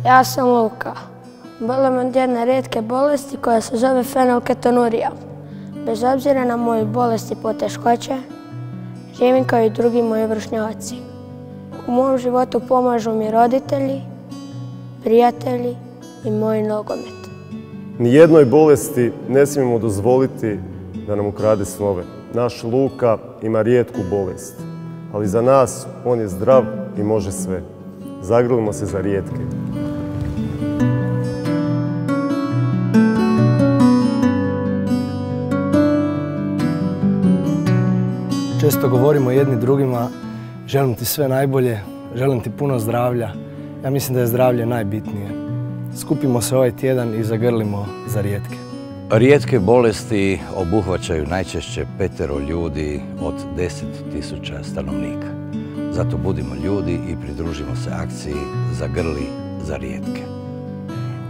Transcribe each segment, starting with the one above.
Ja sam Luka. Bolim od jedne rijetke bolesti koja se zove fenilketonurija. Bez obzira na moju bolest i poteškoće, živim kao i drugi moji vršnjaci. U mom životu pomažu mi roditelji, prijatelji i moj nogomet. Nijednoj bolesti ne smijemo dozvoliti da nam ukrade snove. Naš Luka ima rijetku bolest, ali za nas on je zdrav i može sve. Zagrlimo se za rijetke. Često govorimo jedni drugima, želim ti sve najbolje, želim ti puno zdravlja. Ja mislim da je zdravlje najbitnije. Skupimo se ovaj tjedan i zagrlimo za rijetke. Rijetke bolesti obuhvaćaju najčešće 5 ljudi od 10.000 stanovnika. Zato budimo ljudi i pridružimo se akciji Zagrli za rijetke.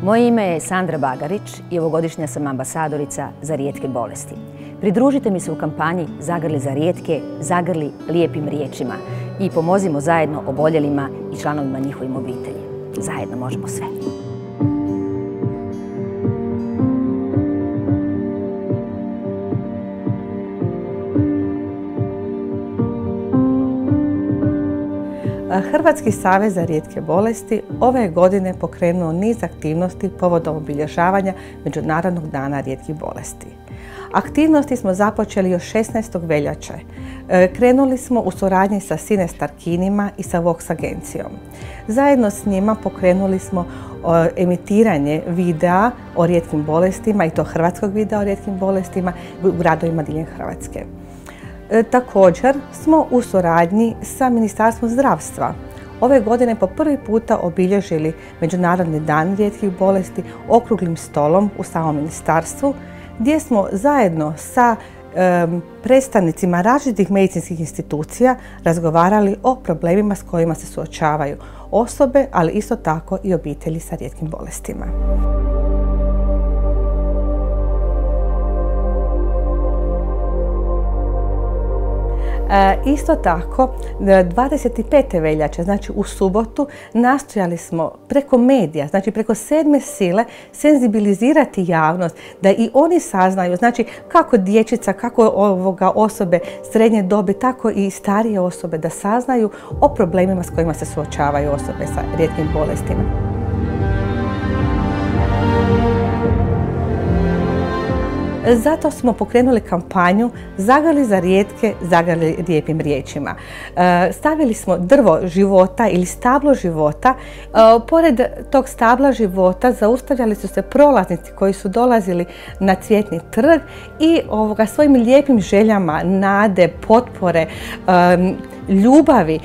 Moje ime je Sandra Bagarić i ovogodišnja sam ambasadorica za rijetke bolesti. Pridružite mi se u kampanji Zagrli za rijetke, zagrli lijepim riječima i pomozimo zajedno oboljelima i članovima njihovim obitelji. Zajedno možemo sve. Hrvatski savez za rijetke bolesti ove godine pokrenuo niz aktivnosti povodom obilježavanja Međunarodnog dana rijetkih bolesti. Aktivnosti smo započeli još 16. veljače. Krenuli smo u suradnji sa Sinestar kinima i sa Vox agencijom. Zajedno s njima pokrenuli smo emitiranje videa o rijetkim bolestima, i to hrvatskog videa o rijetkim bolestima u gradovima diljem Hrvatske. Također smo u suradnji sa Ministarstvom zdravstva ove godine po prvi puta obilježili Međunarodni dan rijetkih bolesti okruglim stolom u samom ministarstvu, gdje smo zajedno sa predstavnicima različitih medicinskih institucija razgovarali o problemima s kojima se suočavaju osobe, ali isto tako i obitelji sa rijetkim bolestima. Isto tako, 25. veljače, znači u subotu, nastojali smo preko medija, znači preko 7. sile, senzibilizirati javnost, da i oni saznaju, znači kako dječica, kako osobe srednje dobi, tako i starije osobe, da saznaju o problemima s kojima se suočavaju osobe sa rijetkim bolestima. Zato smo pokrenuli kampanju Zagrli za rijetke, zagrli lijepim riječima. Stavili smo drvo života ili stablo života. Pored tog stabla života zaustavljali su se prolaznici koji su dolazili na Cvjetni trg i svojim lijepim željama, nade, potpore, ljubavi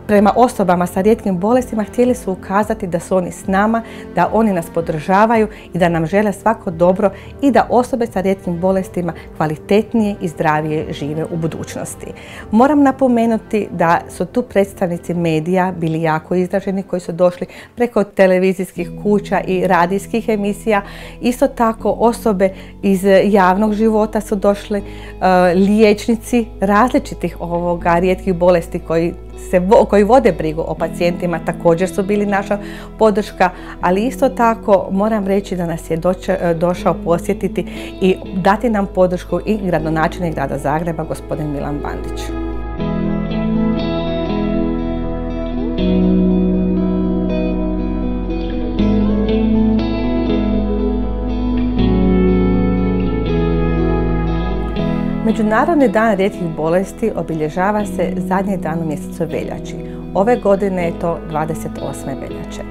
prema osobama sa rijetkim bolestima htjeli su ukazati da su oni s nama, da oni nas podržavaju i da nam žele svako dobro i da osobe sa rijetkim bolestima kvalitetnije i zdravije žive u budućnosti. Moram napomenuti da su tu predstavnici medija bili jako izraženi, koji su došli preko televizijskih kuća i radijskih emisija. Isto tako osobe iz javnog života su došli, liječnici različitih rijetkih bolesti koji vode brigu o pacijentima također su bili naša podrška, ali isto tako moram reći da nas je došao posjetiti i dati nam podršku i gradonačelnik grada Zagreba, gospodin Milan Bandić. Međunarodni dan rijetkih bolesti obilježava se zadnji dan u mjesecu veljači. Ove godine je to 28. veljače.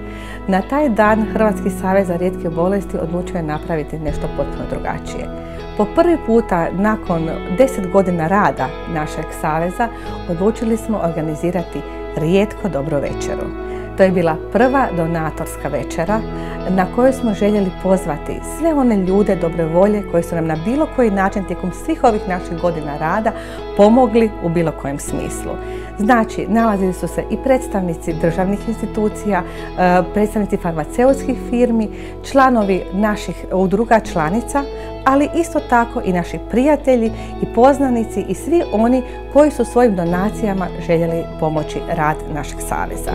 Na taj dan Hrvatski savez za rijetke bolesti odlučio je napraviti nešto potpuno drugačije. Po prvi puta nakon 10 godina rada našeg saveza odlučili smo organizirati rijetko dobro večeru. To je bila prva donatorska večera na kojoj smo željeli pozvati sve one ljude dobre volje koji su nam na bilo koji način tijekom svih ovih naših godina rada pomogli u bilo kojem smislu. Znači, nalazili su se i predstavnici državnih institucija, predstavnici farmaceutskih firmi, članovi naših udruga članica, ali isto tako i naši prijatelji i poznanici i svi oni koji su svojim donacijama željeli pomoći rad našeg saveza.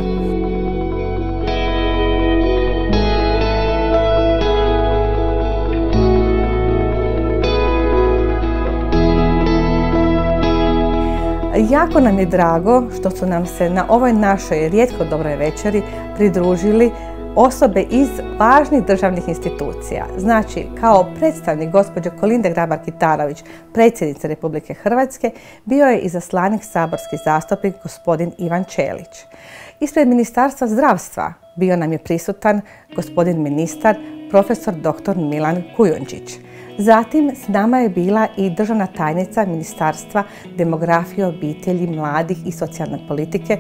Jako nam je drago što su nam se na ovoj našoj rijetko dobroj večeri pridružili osobe iz važnih državnih institucija. Znači, kao predstavnik gospođe Kolinde Grabar-Kitarović, predsjednice Republike Hrvatske, bio je izaslanik saborski zastupnik gospodin Ivan Ćelić. Ispred Ministarstva zdravstva bio nam je prisutan gospodin ministar, profesor dr. Milan Kujundžić. Zatim s nama je bila i državna tajnica Ministarstva demografije, obitelji, mladih i socijalne politike,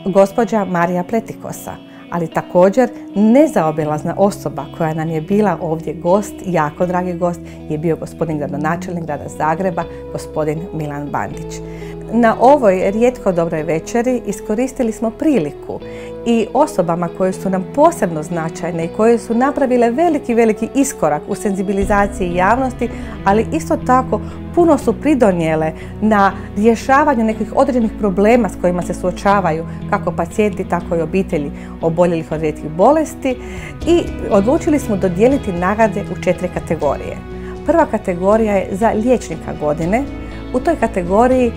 gospođa Marija Pletikosa. Ali također nezaobilazna osoba koja nam je bila ovdje gost, jako dragi gost, je bio gospodin gradonačelnik grada Zagreba, gospodin Milan Bandić. Na ovoj rijetko dobroj večeri iskoristili smo priliku i osobama koje su nam posebno značajne i koje su napravile veliki iskorak u senzibilizaciji javnosti, ali isto tako puno su pridonijele na rješavanju nekih određenih problema s kojima se suočavaju kako pacijenti, tako i obitelji oboljelih od rijetkih bolesti, i odlučili smo dodijeliti nagrade u 4 kategorije. Prva kategorija je za liječnika godine. U toj kategoriji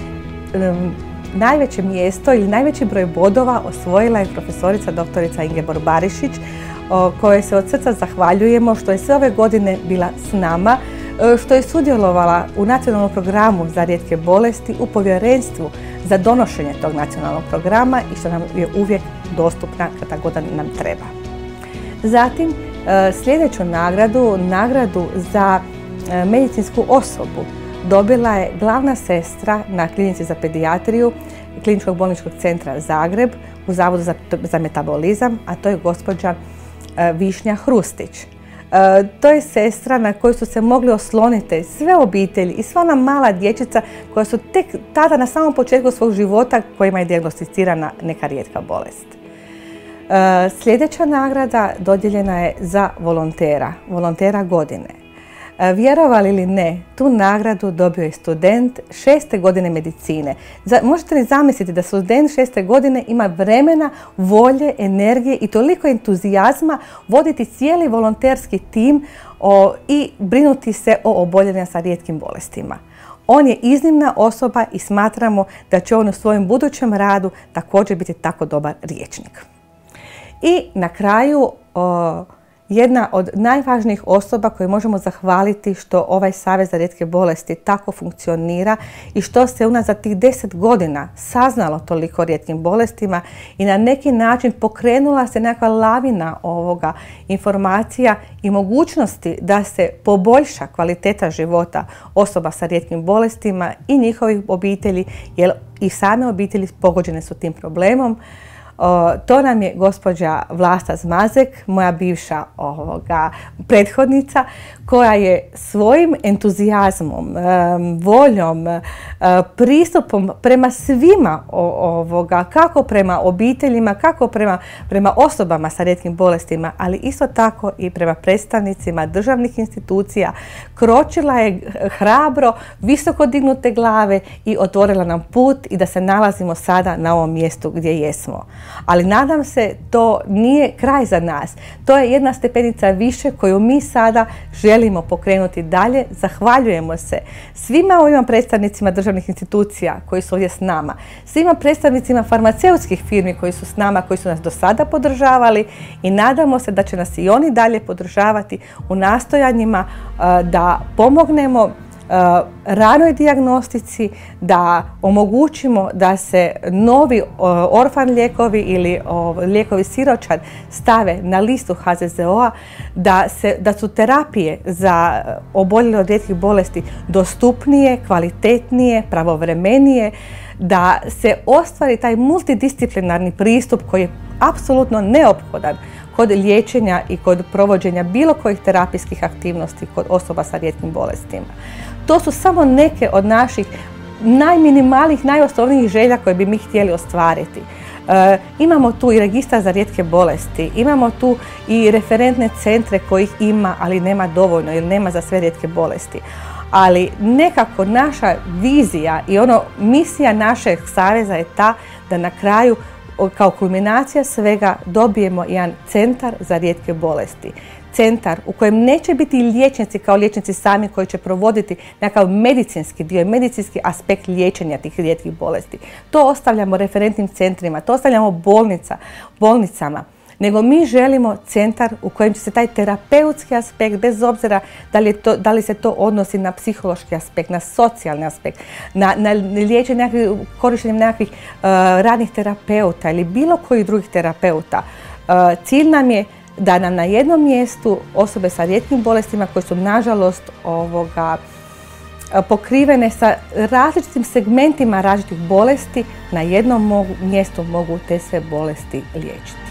najveće mjesto ili najveći broj bodova osvojila je profesorica doktorica Ingeborg Barišić, kojoj se od srca zahvaljujemo što je sve ove godine bila s nama, što je sudjelovala u nacionalnom programu za rijetke bolesti, u povjerenstvu za donošenje tog nacionalnog programa i što nam je uvijek dostupna kada god nam treba. Zatim, sljedeću nagradu za medicinsku osobu, dobila je glavna sestra na klinici za pedijatriju Kliničkog bolničkog centra Zagreb u Zavodu za metabolizam, a to je gospođa Višnja Hrustić. To je sestra na koju su se mogli osloniti sve obitelji i sva ona mala dječica koja su tek tada na samom početku svog života kojima je dijagnosticirana neka rijetka bolest. Sljedeća nagrada dodijeljena je za volontera godine. Vjerovali ili ne, tu nagradu dobio je student 6. godine medicine. Možete li zamisliti da student 6. godine ima vremena, volje, energije i toliko entuzijazma voditi cijeli volonterski tim i brinuti se o oboljenima sa rijetkim bolestima. On je iznimna osoba i smatramo da će on u svojem budućem radu također biti tako dobar liječnik. I na kraju, jedna od najvažnijih osoba koje možemo zahvaliti što ovaj Savez za rijetke bolesti tako funkcionira i što se unazad tih 10 godina saznalo toliko o rijetkim bolestima i na neki način pokrenula se nekakva lavina ovoga informacija i mogućnosti da se poboljša kvaliteta života osoba sa rijetkim bolestima i njihovih obitelji, jer i same obitelji pogođene su tim problemom. To nam je gospođa Vlasta Zmazek, moja bivša prethodnica, koja je svojim entuzijazmom, voljom, pristupom prema svima, kako prema obiteljima, kako prema osobama sa rijetkim bolestima, ali isto tako i prema predstavnicima državnih institucija, kročila je hrabro, visoko dignute glave i otvorila nam put i da se nalazimo sada na ovom mjestu gdje jesmo. Ali nadam se to nije kraj za nas. To je jedna stepenica više koju mi sada želimo pokrenuti dalje. Zahvaljujemo se svima ovima predstavnicima državnih institucija koji su ovdje s nama, svima predstavnicima farmaceutskih firmi koji su s nama, koji su nas do sada podržavali i nadamo se da će nas i oni dalje podržavati u nastojanjima da pomognemo ranoj dijagnostici, da omogućimo da se novi orfan lijekovi ili lijekovi siročad stave na listu HZZO-a, da su terapije za oboljele od rijetkih bolesti dostupnije, kvalitetnije, pravovremenije, da se ostvari taj multidisciplinarni pristup koji je apsolutno neophodan kod liječenja i kod provođenja bilo kojih terapijskih aktivnosti kod osoba sa rijetkim bolestima. To su samo neke od naših najminimalnijih, najosnovnijih želja koje bi mi htjeli ostvariti. Imamo tu i registar za rijetke bolesti, imamo tu i referentne centre kojih ima, ali nema dovoljno jer nema za sve rijetke bolesti. Ali nekako naša vizija i misija našeg saveza je ta da na kraju kao kulminacija svega dobijemo jedan centar za rijetke bolesti. centar u kojem neće biti liječnici kao liječnici sami koji će provoditi nekakav medicinski dio, medicinski aspekt liječenja tih rijetkih bolesti. To ostavljamo referentnim centrima, to ostavljamo bolnicama. Nego mi želimo centar u kojem će se taj terapeutski aspekt, bez obzira da li se to odnosi na psihološki aspekt, na socijalni aspekt, na liječenje, korištenjem nekakvih radnih terapeuta ili bilo kojih drugih terapeuta. Cilj nam je da nam na jednom mjestu osobe sa rijetkim bolestima koje su nažalost pokrivene sa različitim segmentima različitih bolesti na jednom mjestu mogu te sve bolesti liječiti.